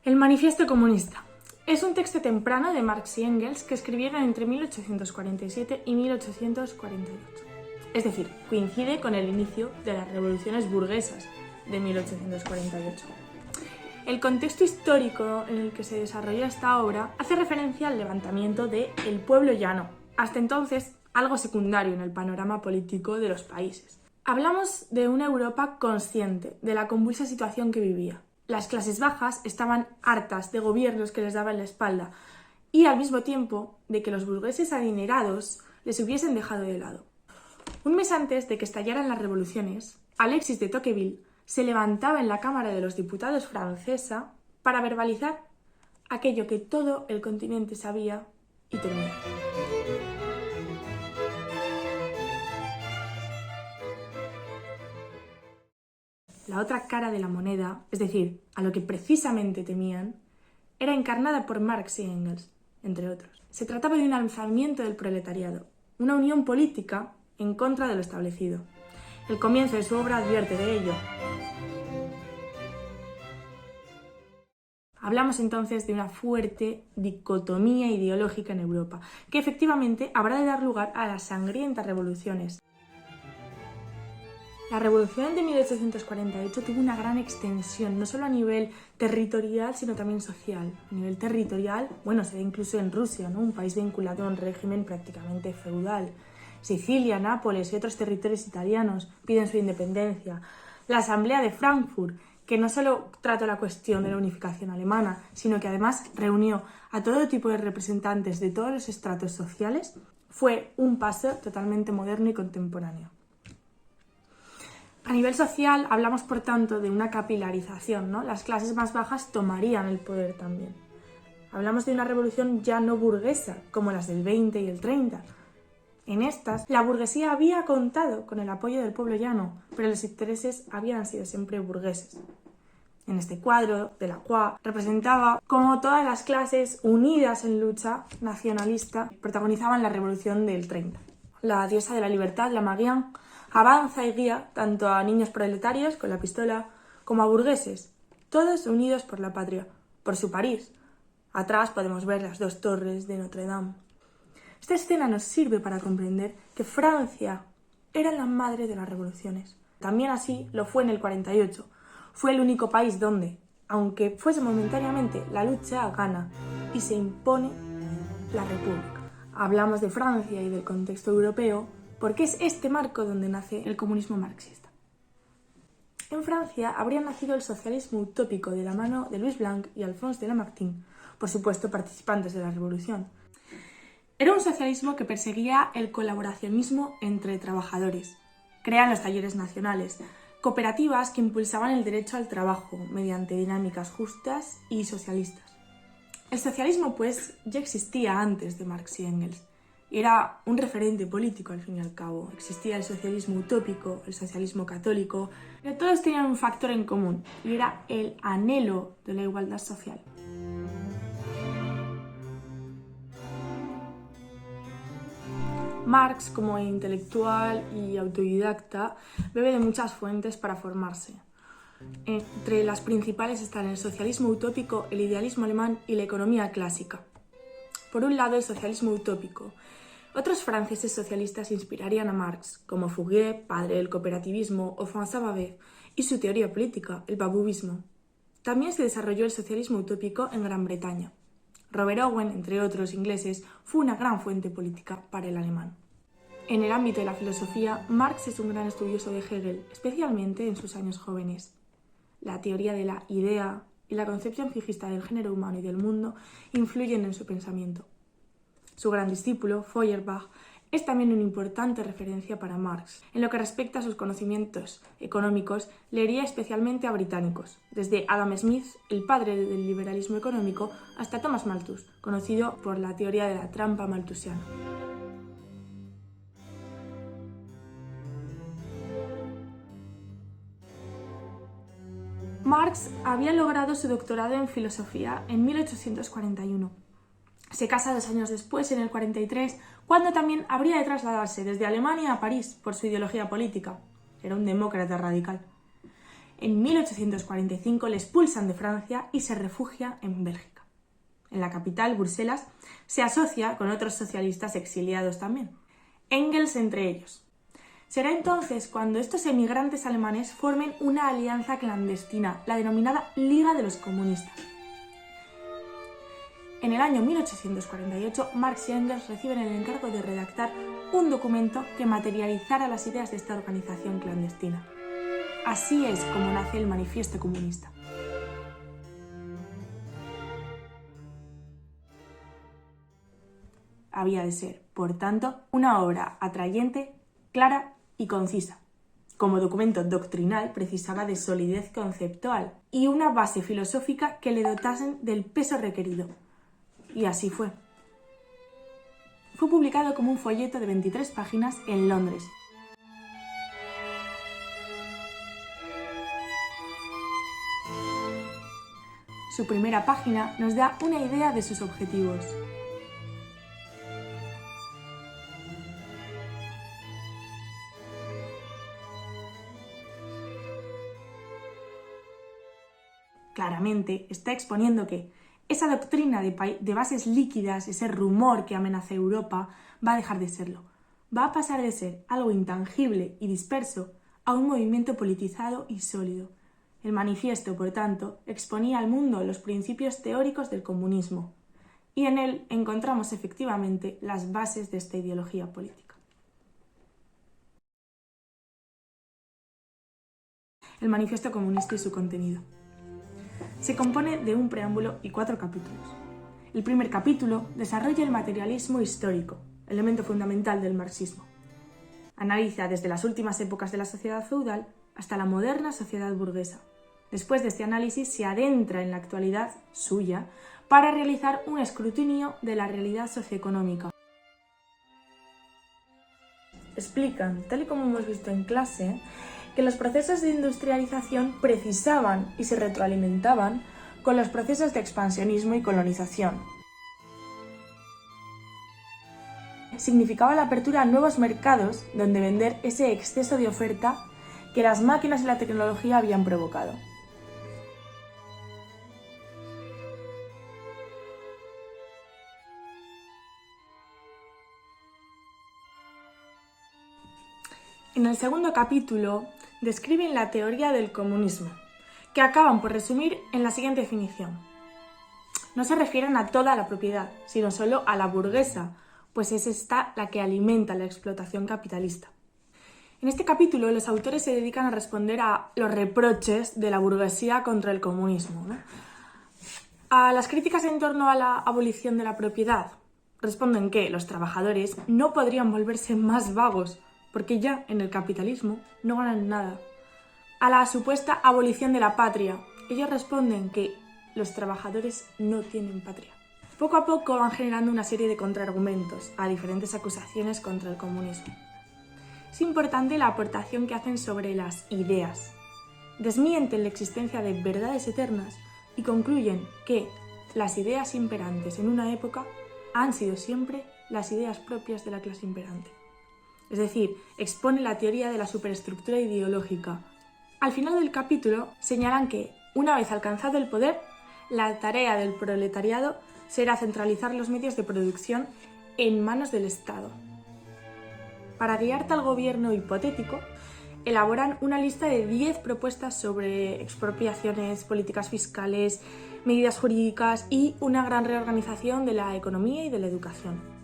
El Manifiesto Comunista es un texto temprano de Marx y Engels que escribieron entre 1847 y 1848. Es decir, coincide con el inicio de las revoluciones burguesas de 1848. El contexto histórico en el que se desarrolla esta obra hace referencia al levantamiento de El Pueblo Llano, hasta entonces algo secundario en el panorama político de los países. Hablamos de una Europa consciente de la convulsa situación que vivía. Las clases bajas estaban hartas de gobiernos que les daban la espalda y al mismo tiempo de que los burgueses adinerados les hubiesen dejado de lado. Un mes antes de que estallaran las revoluciones, Alexis de Tocqueville se levantaba en la Cámara de los Diputados francesa para verbalizar aquello que todo el continente sabía y temía. La otra cara de la moneda, es decir, a lo que precisamente temían, era encarnada por Marx y Engels, entre otros. Se trataba de un alzamiento del proletariado, una unión política en contra de lo establecido. El comienzo de su obra advierte de ello. Hablamos entonces de una fuerte dicotomía ideológica en Europa, que efectivamente habrá de dar lugar a las sangrientas revoluciones. La revolución de 1848 tuvo una gran extensión, no solo a nivel territorial, sino también social. A nivel territorial, se ve incluso en Rusia, ¿no? Un país vinculado a un régimen prácticamente feudal. Sicilia, Nápoles y otros territorios italianos piden su independencia. La Asamblea de Frankfurt, que no solo trató la cuestión de la unificación alemana, sino que además reunió a todo tipo de representantes de todos los estratos sociales, fue un paso totalmente moderno y contemporáneo. A nivel social hablamos, por tanto, de una capilarización, ¿no? Las clases más bajas tomarían el poder también. Hablamos de una revolución ya no burguesa, como las del 20 y el 30. En estas, la burguesía había contado con el apoyo del pueblo llano, pero los intereses habían sido siempre burgueses. En este cuadro, Delacroix representaba cómo todas las clases unidas en lucha nacionalista protagonizaban la revolución del 30. La diosa de la libertad, la Marianne, avanza y guía tanto a niños proletarios con la pistola como a burgueses, todos unidos por la patria, por su París. Atrás podemos ver las dos torres de Notre Dame. Esta escena nos sirve para comprender que Francia era la madre de las revoluciones. También así lo fue en el 48. Fue el único país donde, aunque fuese momentáneamente, la lucha gana y se impone la República. Hablamos de Francia y del contexto europeo porque es este marco donde nace el comunismo marxista. En Francia habría nacido el socialismo utópico de la mano de Louis Blanc y Alphonse de Lamartine, por supuesto participantes de la revolución. Era un socialismo que perseguía el colaboracionismo entre trabajadores. Crean los talleres nacionales, cooperativas que impulsaban el derecho al trabajo mediante dinámicas justas y socialistas. El socialismo, pues, ya existía antes de Marx y Engels. Era un referente político, al fin y al cabo. Existía el socialismo utópico, el socialismo católico, pero todos tenían un factor en común, y era el anhelo de la igualdad social. Marx, como intelectual y autodidacta, bebe de muchas fuentes para formarse. Entre las principales están el socialismo utópico, el idealismo alemán y la economía clásica. Por un lado, el socialismo utópico. Otros franceses socialistas inspirarían a Marx, como Fourier, padre del cooperativismo, o François Babet, y su teoría política, el babouismo. También se desarrolló el socialismo utópico en Gran Bretaña. Robert Owen, entre otros ingleses, fue una gran fuente política para el alemán. En el ámbito de la filosofía, Marx es un gran estudioso de Hegel, especialmente en sus años jóvenes. La teoría de la idea y la concepción fijista del género humano y del mundo influyen en su pensamiento. Su gran discípulo, Feuerbach, es también una importante referencia para Marx. En lo que respecta a sus conocimientos económicos, leería especialmente a británicos, desde Adam Smith, el padre del liberalismo económico, hasta Thomas Malthus, conocido por la teoría de la trampa malthusiana. Marx había logrado su doctorado en filosofía en 1841. Se casa 2 años después, en el 43, cuando también habría de trasladarse desde Alemania a París por su ideología política. Era un demócrata radical. en 1845 le expulsan de Francia y se refugia en Bélgica. En la capital, Bruselas, se asocia con otros socialistas exiliados también, Engels entre ellos. Será entonces cuando estos emigrantes alemanes formen una alianza clandestina, la denominada Liga de los Comunistas. En el año 1848, Marx y Engels reciben el encargo de redactar un documento que materializara las ideas de esta organización clandestina. Así es como nace el Manifiesto Comunista. Había de ser, por tanto, una obra atrayente, clara y concisa. Como documento doctrinal precisaba de solidez conceptual y una base filosófica que le dotasen del peso requerido. Y así fue. Fue publicado como un folleto de 23 páginas en Londres. Su primera página nos da una idea de sus objetivos. Claramente está exponiendo que esa doctrina de bases líquidas, ese rumor que amenaza Europa, va a dejar de serlo. Va a pasar de ser algo intangible y disperso a un movimiento politizado y sólido. El manifiesto, por tanto, exponía al mundo los principios teóricos del comunismo, y en él encontramos efectivamente las bases de esta ideología política. El manifiesto comunista y su contenido. Se compone de un preámbulo y 4 capítulos. El primer capítulo desarrolla el materialismo histórico, elemento fundamental del marxismo. Analiza desde las últimas épocas de la sociedad feudal hasta la moderna sociedad burguesa. Después de este análisis se adentra en la actualidad suya para realizar un escrutinio de la realidad socioeconómica. Explican, tal y como hemos visto en clase, que los procesos de industrialización precisaban y se retroalimentaban con los procesos de expansionismo y colonización. Significaba la apertura a nuevos mercados donde vender ese exceso de oferta que las máquinas y la tecnología habían provocado. En el segundo capítulo describen la teoría del comunismo, que acaban por resumir en la siguiente definición. No se refieren a toda la propiedad, sino solo a la burguesa, pues es esta la que alimenta la explotación capitalista. En este capítulo los autores se dedican a responder a los reproches de la burguesía contra el comunismo, ¿no? A las críticas en torno a la abolición de la propiedad responden que los trabajadores no podrían volverse más vagos, porque ya en el capitalismo no ganan nada. A la supuesta abolición de la patria, ellos responden que los trabajadores no tienen patria. Poco a poco van generando una serie de contraargumentos a diferentes acusaciones contra el comunismo. Es importante la aportación que hacen sobre las ideas. Desmienten la existencia de verdades eternas y concluyen que las ideas imperantes en una época han sido siempre las ideas propias de la clase imperante. Es decir, expone la teoría de la superestructura ideológica. Al final del capítulo señalan que, una vez alcanzado el poder, la tarea del proletariado será centralizar los medios de producción en manos del Estado. Para guiar tal gobierno hipotético, elaboran una lista de 10 propuestas sobre expropiaciones, políticas fiscales, medidas jurídicas y una gran reorganización de la economía y de la educación.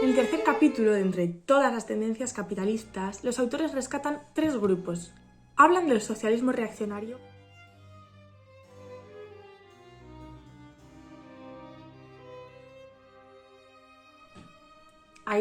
En el tercer capítulo, de entre todas las tendencias capitalistas, los autores rescatan 3 grupos. Hablan del socialismo reaccionario,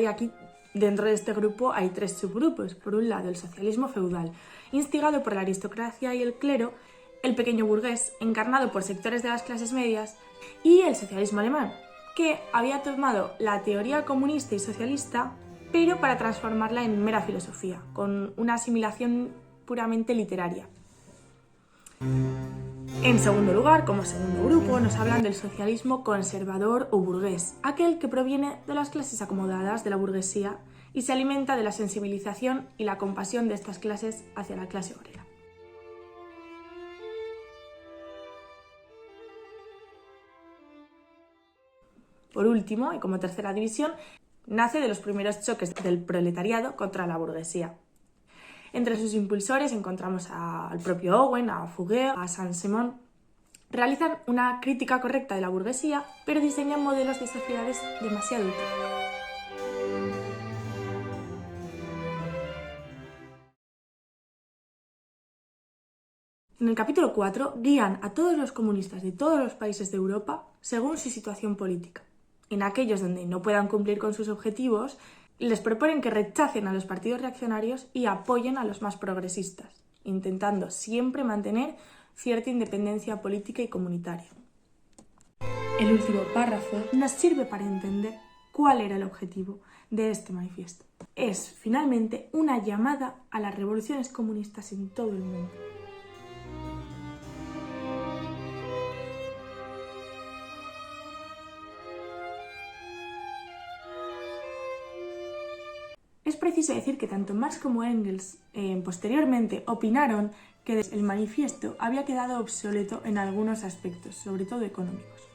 aquí dentro de este grupo hay 3 subgrupos. Por un lado, el socialismo feudal, instigado por la aristocracia y el clero, el pequeño burgués, encarnado por sectores de las clases medias, y el socialismo alemán, que había tomado la teoría comunista y socialista, pero para transformarla en mera filosofía, con una asimilación puramente literaria. En segundo lugar, como segundo grupo, nos hablan del socialismo conservador o burgués, aquel que proviene de las clases acomodadas de la burguesía y se alimenta de la sensibilización y la compasión de estas clases hacia la clase obrera. Por último, y como tercera división, nace de los primeros choques del proletariado contra la burguesía. Entre sus impulsores encontramos al propio Owen, a Fourier, a Saint-Simon. Realizan una crítica correcta de la burguesía, pero diseñan modelos de sociedades demasiado utópicos. En el capítulo 4 guían a todos los comunistas de todos los países de Europa según su situación política. En aquellos donde no puedan cumplir con sus objetivos, les proponen que rechacen a los partidos reaccionarios y apoyen a los más progresistas, intentando siempre mantener cierta independencia política y comunitaria. El último párrafo nos sirve para entender cuál era el objetivo de este manifiesto. Es, finalmente, una llamada a las revoluciones comunistas en todo el mundo. Es preciso decir que tanto Marx como Engels posteriormente opinaron que el manifiesto había quedado obsoleto en algunos aspectos, sobre todo económicos.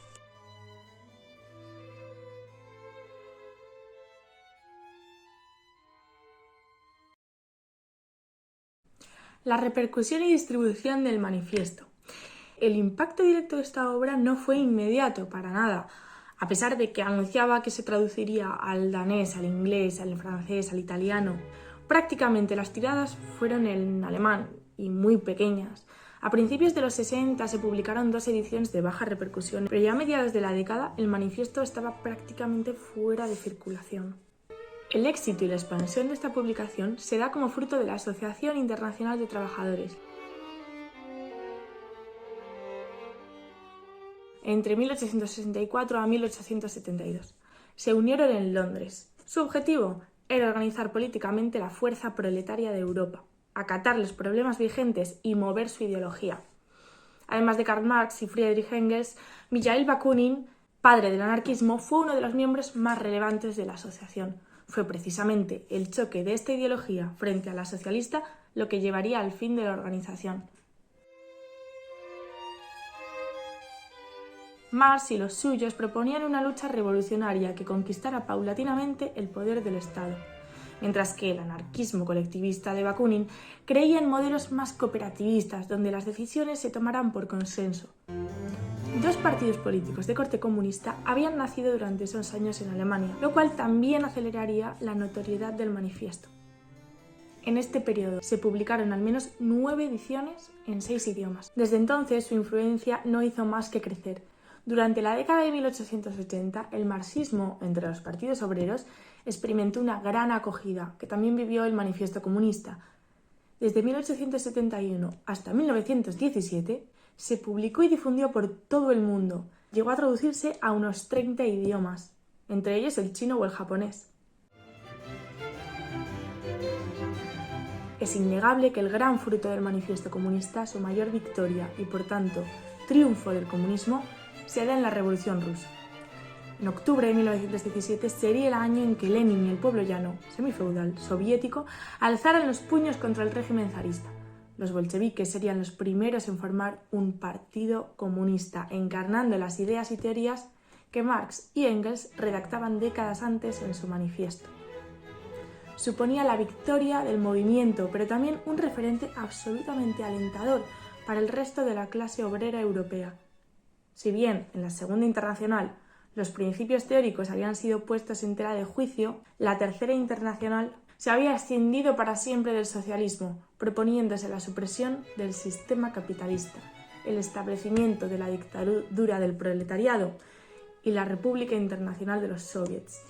La repercusión y distribución del manifiesto. El impacto directo de esta obra no fue inmediato para nada. A pesar de que anunciaba que se traduciría al danés, al inglés, al francés, al italiano, prácticamente las tiradas fueron en alemán y muy pequeñas. A principios de los 60 se publicaron 2 ediciones de baja repercusión, pero ya a mediados de la década el manifiesto estaba prácticamente fuera de circulación. El éxito y la expansión de esta publicación se da como fruto de la Asociación Internacional de Trabajadores. Entre 1864 a 1872. Se unieron en Londres. Su objetivo era organizar políticamente la fuerza proletaria de Europa, acatar los problemas vigentes y mover su ideología. Además de Karl Marx y Friedrich Engels, Mijaíl Bakunin, padre del anarquismo, fue uno de los miembros más relevantes de la asociación. Fue precisamente el choque de esta ideología frente a la socialista lo que llevaría al fin de la organización. Marx y los suyos proponían una lucha revolucionaria que conquistara paulatinamente el poder del Estado, mientras que el anarquismo colectivista de Bakunin creía en modelos más cooperativistas, donde las decisiones se tomaran por consenso. 2 partidos políticos de corte comunista habían nacido durante esos años en Alemania, lo cual también aceleraría la notoriedad del manifiesto. En este periodo se publicaron al menos 9 ediciones en 6 idiomas. Desde entonces su influencia no hizo más que crecer. Durante la década de 1880, el marxismo entre los partidos obreros experimentó una gran acogida, que también vivió el manifiesto comunista. Desde 1871 hasta 1917, se publicó y difundió por todo el mundo. Llegó a traducirse a unos 30 idiomas, entre ellos el chino o el japonés. Es innegable que el gran fruto del manifiesto comunista, su mayor victoria y, por tanto, triunfo del comunismo, se da en la Revolución Rusa. En octubre de 1917 sería el año en que Lenin y el pueblo llano, semifeudal, soviético, alzaran los puños contra el régimen zarista. Los bolcheviques serían los primeros en formar un partido comunista, encarnando las ideas y teorías que Marx y Engels redactaban décadas antes en su manifiesto. Suponía la victoria del movimiento, pero también un referente absolutamente alentador para el resto de la clase obrera europea. Si bien en la Segunda Internacional los principios teóricos habían sido puestos en tela de juicio, la Tercera Internacional se había escindido para siempre del socialismo, proponiéndose la supresión del sistema capitalista, el establecimiento de la dictadura del proletariado y la República Internacional de los Soviets.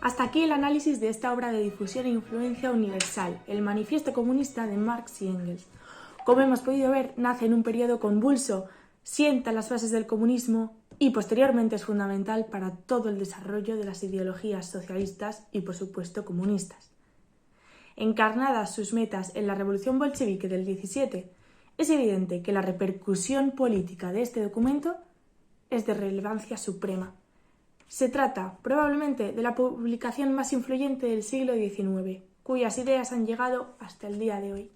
Hasta aquí el análisis de esta obra de difusión e influencia universal, el Manifiesto Comunista de Marx y Engels. Como hemos podido ver, nace en un periodo convulso, sienta las bases del comunismo y posteriormente es fundamental para todo el desarrollo de las ideologías socialistas y, por supuesto, comunistas. encarnadas sus metas en la revolución bolchevique del 17, es evidente que la repercusión política de este documento es de relevancia suprema. Se trata, probablemente, de la publicación más influyente del siglo XIX, cuyas ideas han llegado hasta el día de hoy.